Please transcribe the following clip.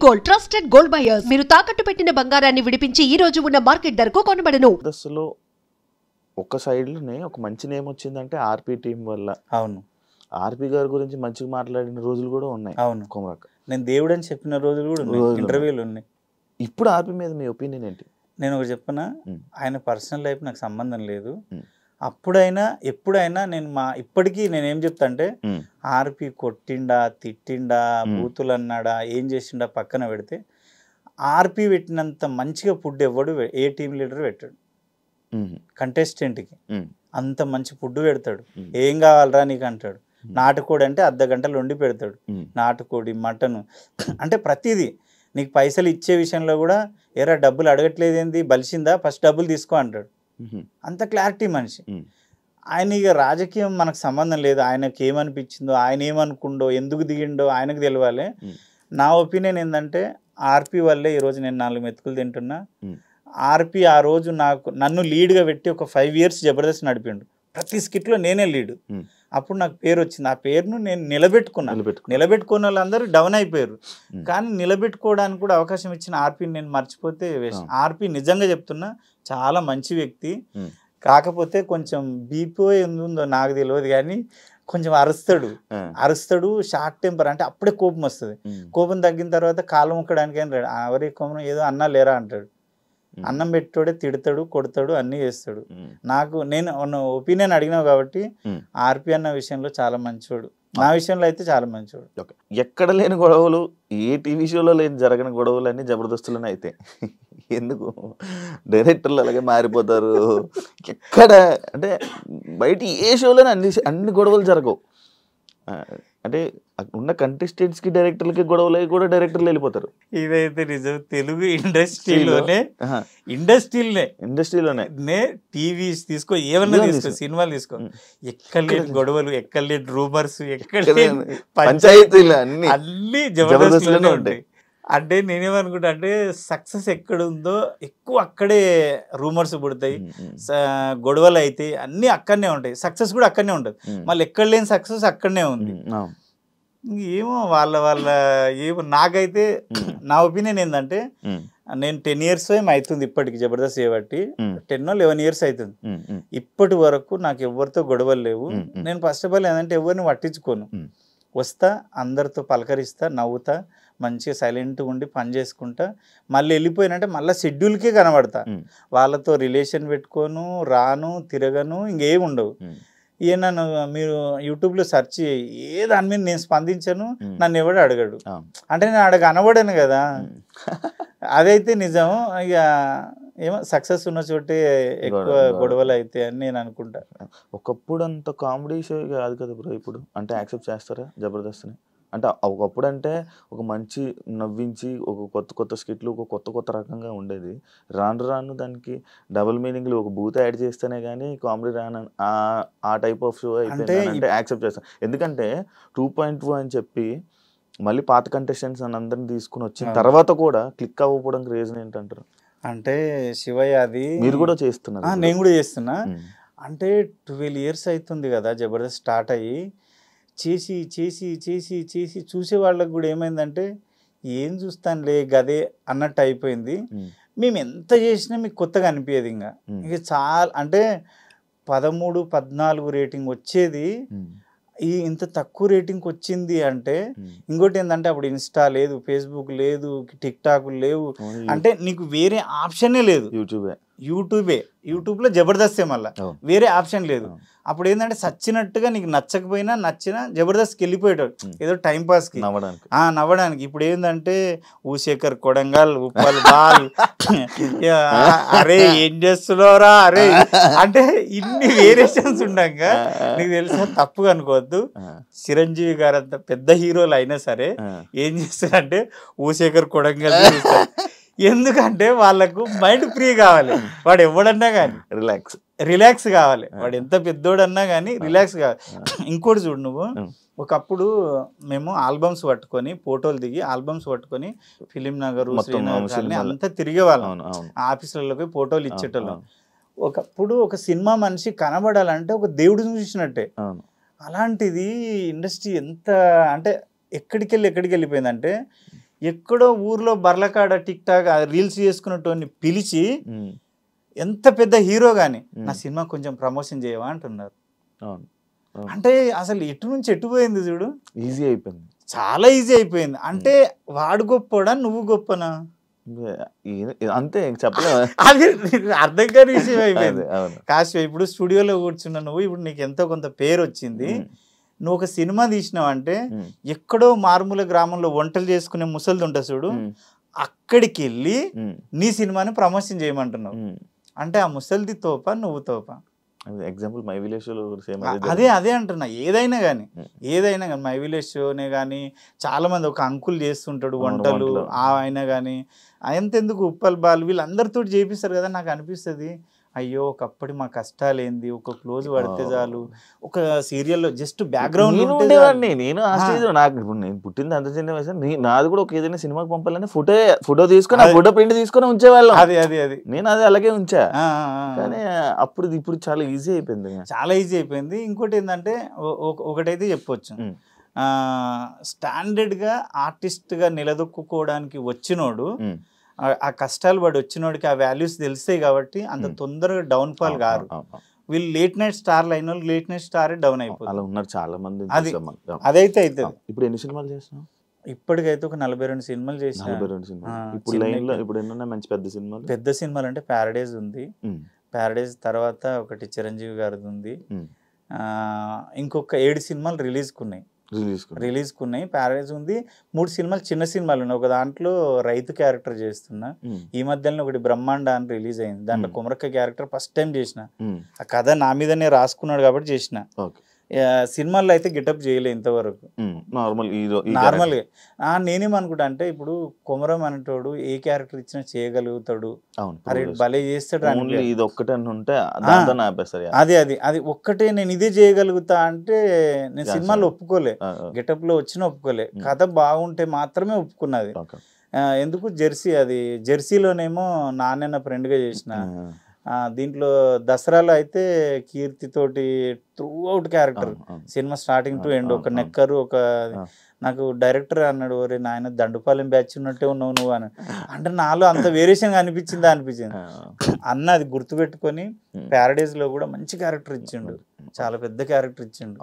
Gold trusted gold buyers మీరు తాకట్టు పెట్టిన బంగారాన్ని విడిపించి ఈ రోజు ఉన్న మార్కెట్ ధరకు కొనబడను. దశలో ఒక సైడ్లోనే ఒక మంచి నేమ్ వచ్చిందంటే ఆర్పీ టీం వల్ల. అవును, ఆర్పీ గారి గురించి మంచిగా మాట్లాడిన రోజులు కూడా ఉన్నాయి. అవును, కుమరక్ నేను దేవుడు అని చెప్పిన రోజులు కూడా ఉన్నాయి, ఇంటర్వ్యూలు ఉన్నాయి. ఇప్పుడు ఆర్పీ మీద మీ ఒపీనియన్ ఏంటి? నేను ఒకటి చెప్పనా, ఆయన పర్సనల్ లైఫ్ నాకు సంబంధం లేదు. అప్పుడైనా ఎప్పుడైనా ఇప్పటికీ నేనేం చెప్తా అంటే ఆర్పి కొట్టిండా, తిట్టిండా, బూతులు అన్నాడా, ఏం చేసిండా పక్కన పెడితే ఆర్పి పెట్టినంత మంచిగా ఫుడ్ ఎవడు ఏ టీం లీడర్ పెట్టాడు. కంటెస్టెంట్కి అంత మంచి ఫుడ్ పెడతాడు. ఏం కావాలరా నీకు అంటాడు. నాటుకోడి అంటే అర్ధ గంటలు వండి పెడతాడు. నాటుకోడి, మటను, అంటే ప్రతిదీ. నీకు పైసలు ఇచ్చే విషయంలో కూడా ఎరా డబ్బులు అడగట్లేదు ఏంది, బలిసిందా, ఫస్ట్ డబ్బులు తీసుకో అంటాడు. అంత క్లారిటీ మనిషి. ఆయన ఇక రాజకీయం మనకు సంబంధం లేదు. ఆయనకి ఏమనిపించిందో, ఆయన ఏమనుకుండో, ఎందుకు దిగిండో ఆయనకు తెలియాలి. నా ఒపీనియన్ ఏంటంటే ఆర్పి వల్లే ఈరోజు నేను 4 మెతుకులు తింటున్నా. ఆర్పి ఆ రోజు నన్ను లీడ్గా పెట్టి ఒక 5 years జబర్దస్త్ నడిపిండు. ప్రతి స్కిట్లో నేనే లీడ్. అప్పుడు నాకు పేరు వచ్చింది. ఆ పేరును నేను నిలబెట్టుకున్న వాళ్ళందరూ డౌన్ అయిపోయారు. కానీ నిలబెట్టుకోవడానికి కూడా అవకాశం ఇచ్చిన ఆర్పిని నేను మర్చిపోతే వేస్ట్. ఆర్పి నిజంగా చెప్తున్నా చాలా మంచి వ్యక్తి. కాకపోతే కొంచెం బీపీ ఉందో నాకు తెలియదు, కానీ కొంచెం అరుస్తాడు, షార్ట్ టెంపర్. అంటే అప్పుడే కోపం వస్తుంది. కోపం తగ్గిన తర్వాత కాలం ముక్కడానికి అని రాడు. ఎవరి కోపం ఏదో అన్నా లేరా అంటాడు. అన్నం పెట్టోడే తిడతాడు, కొడతాడు, అన్నీ చేస్తాడు. నేను ఒపీనియన్ అడిగినావు కాబట్టి ఆర్పి అన్న విషయంలో చాలా మంచివాడు. నా విషయంలో అయితే చాలా మంచివాడు. ఎక్కడ లేని గొడవలు, ఏ టీవీ షోలో లేని జరగని గొడవలు అన్నీ జబర్దస్తులోనే అయితే ఎందుకు డైరెక్టర్లు అలాగే మారిపోతారు? ఎక్కడ అంటే బయట ఏ షోలోనే అన్ని గొడవలు జరగవు. అంటే ఉన్న కంటెస్టెంట్స్ కి డైరెక్టర్లకి గొడవలు కూడా డైరెక్టర్లు వెళ్ళిపోతారు. ఇదైతే నిజం. తెలుగు ఇండస్ట్రీలోనే టీవీస్ తీసుకో, ఏమన్నా తీసుకో, సినిమాలు తీసుకో, ఎక్కడ లేని గొడవలు, ఎక్కడ లేని రూమర్స్, ఎక్కడ లేని పంచాయతీలు అన్ని జబర్దస్త్లోనే ఉంటాయి. అంటే నేనేమనుకుంటా అంటే సక్సెస్ ఎక్కడ ఉందో ఎక్కువ అక్కడే రూమర్స్ పుడతాయి, గొడవలు అయితే అన్నీ అక్కడనే ఉంటాయి. సక్సెస్ కూడా అక్కడనే ఉంటుంది. మళ్ళీ ఎక్కడ లేని సక్సెస్ అక్కడనే ఉంది. ఏమో ఏమో నాకైతే నా ఒపీనియన్ ఏంటంటే నేను 10 years ఏమో అవుతుంది ఇప్పటికి జబర్దస్త్ చేయబట్టి. 10 or 11 years అవుతుంది. ఇప్పటి వరకు నాకు ఎవరితో గొడవలు లేవు. నేను ఫస్ట్ ఆఫ్ ఆల్ ఏంటంటే ఎవరిని పట్టించుకోను. వస్తా, అందరితో పలకరిస్తా, నవ్వుతా, మంచిగా సైలెంట్గా ఉండి పని చేసుకుంటా. మళ్ళీ వెళ్ళిపోయినంటే మళ్ళీ షెడ్యూల్కే కనబడతా. వాళ్ళతో రిలేషన్ పెట్టుకోను, రాను, తిరగను, ఇంకేం ఉండవు. నన్ను మీరు యూట్యూబ్లో సెర్చ్ చేయి, ఏ దాని మీద నేను స్పందించను, నన్ను ఎవడు అడగడు. అంటే నేను అనబడాను కదా. అదైతే నిజం. ఇక ఏమో సక్సెస్ ఉన్న చోటే ఎక్కువ గొడవలు అయితే అని నేను అనుకుంటా. ఒకప్పుడు అంత కామెడీ షో కాదు కదా బ్రో ఇప్పుడు. అంటే యాక్సెప్ట్ చేస్తారా జబర్దస్త్ని? అంటే ఒకప్పుడు అంటే ఒక మంచి నవ్వించి ఒక కొత్త స్కిట్లు, ఒక కొత్త రకంగా ఉండేది. రాను దానికి డబుల్ మీనింగ్లు, ఒక బూత్ యాడ్ చేస్తేనే కానీ కామెడీ రాను ఆ టైప్ ఆఫ్ షో అయిపోయింది అంటే యాక్సెప్ట్ చేస్తాను. ఎందుకంటే 2.2 అని చెప్పి మళ్ళీ పాత కంటెస్టెంట్స్ అని అందరిని తీసుకుని వచ్చిన తర్వాత కూడా క్లిక్ అవ్వకపోవడానికి రీజన్ ఏంటంటారు? అంటే శివయ్య, అది మీరు కూడా చేస్తున్నారు, నేను కూడా చేస్తున్నా. అంటే 12 years అవుతుంది కదా జబర్దస్త్ స్టార్ట్ అయ్యి. చేసి చేసి చేసి చేసి చూసే వాళ్ళకి కూడా ఏమైందంటే ఏం చూస్తానులే గదే అన్నట్టు అయిపోయింది. మేము ఎంత చేసినా మీకు కొత్తగా అనిపించేది. ఇక చాలా అంటే 13, 14 రేటింగ్ వచ్చేది ఇంత తక్కువ రేటింగ్కి వచ్చింది అంటే. ఇంకోటి ఏంటంటే అప్పుడు ఇన్స్టా లేదు, ఫేస్బుక్ లేదు, టిక్ టాక్ లేవు. అంటే నీకు వేరే ఆప్షనే లేదు. యూట్యూబ్లో జబర్దస్తే, మళ్ళీ వేరే ఆప్షన్ లేదు. అప్పుడు ఏంటంటే సచ్చినట్టుగా నీకు నచ్చకపోయినా నచ్చినా జబర్దస్త్కి వెళ్ళిపోయేటాడు ఏదో టైంపాస్కి నవ్వడానికి. ఇప్పుడు ఏంటంటే ఊశేఖర్ కొడంగల్, ఉప్పల్ బాల్, అరే ఏం చేస్తున్నావురా అరే, అంటే ఇన్ని వేరియేషన్స్ ఉన్నాక నీకు తెలుసా, తప్పుగా అనుకోవద్దు. చిరంజీవి గారు అంత పెద్ద హీరోలు అయినా సరే ఏం చేస్తారంటే ఊశేఖర్ కొడంగల్. ఎందుకంటే వాళ్ళకు మైండ్ ఫ్రీ కావాలి. వాడు ఎవడన్నా కానీ రిలాక్స్ కావాలి. వాడు ఎంత పెద్దోడన్నా కానీ రిలాక్స్ కావాలి. ఇంకోటి చూడు, నువ్వు ఒకప్పుడు మేము ఆల్బమ్స్ పట్టుకొని ఫోటోలు దిగి ఆల్బమ్స్ పట్టుకొని ఫిలిం నగర్, శ్రీనగర్ అంతా తిరిగేవాళ్ళం. ఆఫీసులలోకి ఫోటోలు ఇచ్చేటోళ్ళం. ఒకప్పుడు ఒక సినిమా మనిషి కనబడాలంటే ఒక దేవుడు చూసినట్టే. అలాంటిది ఇండస్ట్రీ ఎంత అంటే ఎక్కడికి వెళ్ళిపోయిందంటే ఎక్కడో ఊర్లో బర్లకాడ టిక్ టాక్ రీల్స్ చేసుకున్నటువంటి పిలిచి ఎంత పెద్ద హీరో గాని నా సినిమా కొంచెం ప్రమోషన్ చేయవా అంటున్నారు. అంటే అసలు ఎటు నుంచి ఎటు పోయింది చూడు, ఈజీ అయిపోయింది, చాలా ఈజీ అయిపోయింది. అంటే వాడు గొప్పడా నువ్వు గొప్పనా అంతే చెప్పలే. అది అర్థం కాని విషయం అయిపోయింది. కాశీ ఇప్పుడు స్టూడియోలో కూర్చున్నా నువ్వు, ఇప్పుడు నీకు ఎంతో కొంత పేరు వచ్చింది, నువ్వు ఒక సినిమా తీసినావంటే ఎక్కడో మారుమూల గ్రామంలో వంటలు చేసుకునే ముసలిది ఉంటుంది చూడు, అక్కడికి వెళ్ళి నీ సినిమాని ప్రమోషన్ చేయమంటున్నావు. అంటే ఆ ముసలిది తోప నువ్వు తోప. ఎగ్జాంపుల్ మై విలేజ్ షోలో సేమ్ అదే అంటున్నా. ఏదైనా కానీ మై విలేజ్ షోనే కానీ చాలా మంది ఒక అంకుల్ చేస్తుంటాడు వంటలు, ఆయన కానీ ఎంతెందుకు ఉప్పల్ బాల్ వీళ్ళందరితో చేపిస్తారు కదా. నాకు అనిపిస్తుంది అయ్యో ఒకప్పుడు మా కష్టాలు ఏంది, ఒక క్లోజ్ పడితే చాలు, ఒక సీరియల్లో జస్ట్ బ్యాక్గ్రౌండ్ ఉండేవాడిని నేను. నాకు ఇప్పుడు నేను పుట్టింది అంత చిన్న వయసు, నాది కూడా ఒక ఏదైనా సినిమాకి పంపాలని ఫోటో తీసుకొని ఫోటో ప్రింట్ తీసుకొని ఉంచేవాళ్ళం. అది నేను అది అలాగే ఉంచా. కానీ ఇప్పుడు చాలా ఈజీ అయిపోయింది, చాలా ఈజీ అయిపోయింది. ఇంకోటి ఏంటంటే ఒకటైతే చెప్పొచ్చు, స్టాండర్డ్ గా ఆర్టిస్ట్ గా నిలదొక్కుకోవడానికి వచ్చినోడు, ఆ కష్టాలు పడి వచ్చినోడికి ఆ వాల్యూస్ తెలుస్తాయి కాబట్టి అంత తొందరగా డౌన్ ఫాల్ కారు. వీళ్ళు లేట్ నైట్ స్టార్లు అయిన వాళ్ళు లేట్ నైట్ స్టార్ డౌన్ అయిపోతుంది. అలా ఉన్నారు చాలా మంది. అదైతే అవుతుంది. ఇప్పుడు ఎన్ని సినిమాలు చేస్తున్నావు? ఇప్పటికైతే ఒక 42 సినిమాలు చేసిన. 42 సినిమాలు. ఇప్పుడు లైన్ లో ఇప్పుడు ఎన్ని మంచి పెద్ద సినిమాలు? పెద్ద సినిమాలు అంటే ప్యారడైజ్ ఉంది, ప్యారడైజ్ తర్వాత ఒకటి చిరంజీవి గారిది ఉంది, ఇంకొక 7 సినిమాలు రిలీజ్కున్నాయి. ప్యారడైజ్ ఉంది, 3 సినిమాలు చిన్న సినిమాలు ఉన్నాయి. ఒక దాంట్లో రైతు క్యారెక్టర్ చేస్తున్నా. ఈ మధ్యలో ఒకటి బ్రహ్మాండ అని రిలీజ్ అయింది, దాంట్లో కుమరక్క క్యారెక్టర్ ఫస్ట్ టైం చేసిన. ఆ కథ నా మీదనే రాసుకున్నాడు కాబట్టి చేసిన. సినిమాల్లో అయితే గెటప్ చేయలే ఇంతవరకు, నార్మల్గా. నేనేమనుకుంటా అంటే ఇప్పుడు కొమరం అనేటోడు ఏ క్యారెక్టర్ ఇచ్చినా చేయగలుగుతాడు, అరే భలే చేస్తాడు. అది ఒక్కటే నేను ఇదే చేయగలుగుతా అంటే నేను సినిమాలో ఒప్పుకోలే, గెటప్ లో వచ్చినా ఒప్పుకోలే. కథ బాగుంటే మాత్రమే ఒప్పుకున్నది. ఎందుకు జెర్సీలోనేమో నాన్న ఫ్రెండ్ గా చేసిన. దీంట్లో దసరాలో అయితే కీర్తి తోటి through out character, cinema starting to end. ఒక నెక్కరు, ఒక నాకు డైరెక్టర్ అన్నాడు, ఒరే నాయన దండుపాలెం బ్యాచ్ ఉన్నట్టే ఉన్నావు నువ్వు అని. అంటే నాలో అంత వేరియేషన్ అనిపించింది అన్న. అది గుర్తుపెట్టుకొని ప్యారడైజ్ లో కూడా మంచి క్యారెక్టర్ ఇచ్చిండు, చాలా పెద్ద క్యారెక్టర్ ఇచ్చిండు.